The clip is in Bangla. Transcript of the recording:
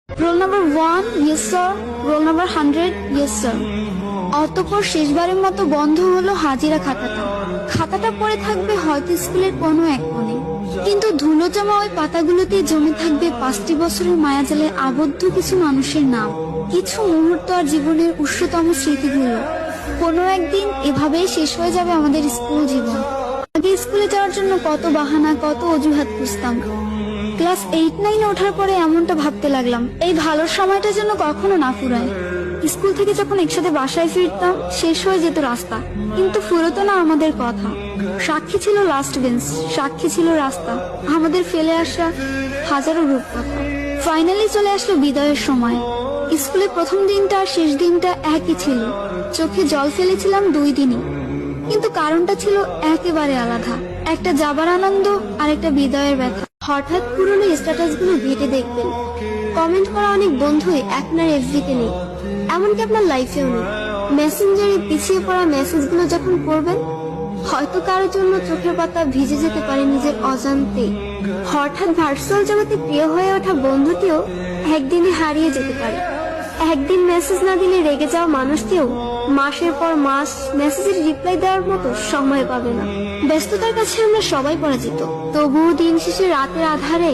Roll number 1, yes sir. Roll number 100, yes sir. অতঃপর শেষবারের মতো বন্ধ হলো হাজিরা খাতাটা। খাতাটা পড়ে থাকবে হয়তো স্কুলের কোনো এক কোণে, কিন্তু ধুলো জমা ওই পাতাগুলোতেই জমে থাকবে 5টি বছরের মায়াজালে আবদ্ধ কিছু মানুষের নাম, কিছু মুহূর্ত আর জীবনের উষ্ণতম স্মৃতিগুলো। কোনো একদিন এভাবেই শেষ হয়ে যাবে আমাদের স্কুল জীবন। আগে স্কুলে যাওয়ার জন্য কত বাহানা, কত অজুহাত খুঁজতাম। ক্লাস 8-9 ওঠার পরে এমনটা ভাবতে লাগলাম, এই ভালো সময়টা যেন কখনো না ফুরায়। স্কুল থেকে যখন একসাথে বাসায় ফিরতাম, শেষ হয়ে যেত রাস্তা, কিন্তু ফুরতো না আমাদের কথা। সাক্ষী ছিল লাস্ট বেঞ্চ, সাক্ষী ছিল রাস্তা, আমাদের ফেলে আসা হাজারো রূপকথা। ফাইনালি চলে আসলো বিদায়ের সময়। স্কুলে প্রথম দিনটা আর শেষ দিনটা একই ছিল। চোখে জল ফেলেছিলাম 2 দিনই, কিন্তু কারণটা ছিল একেবারে আলাদা। একটা যাবার আনন্দ আর একটা বিদায়ের ব্যথা। হঠাৎ পুরনো স্ট্যাটাস গুলো ঘেটে দেখবেন, কমেন্ট করা অনেক বন্ধুই আপনার এফবিতে নেই, এমনকি আপনার লাইফেও নেই। মেসেঞ্জারে পিছিয়ে পড়া মেসেজ গুলো যখন পড়বেন, হয়তো কারোর জন্য চোখের পাতা ভিজে যেতে পারে নিজের অজান্তে। হঠাৎ ভার্চুয়াল জগতে প্রিয় হয়ে ওঠা বন্ধুটিও একদিনে হারিয়ে যেতে পারে। একদিন মেসেজ না দিলে রেগে যাওয়া মানুষটিও মাসের পর মাস মেসেজের রিপ্লাই দেওয়ার মতো সময় পাবে না। ব্যস্ততার কাছে আমরা সবাই পরাজিত, তবুও দিন শেষে রাতের আধারে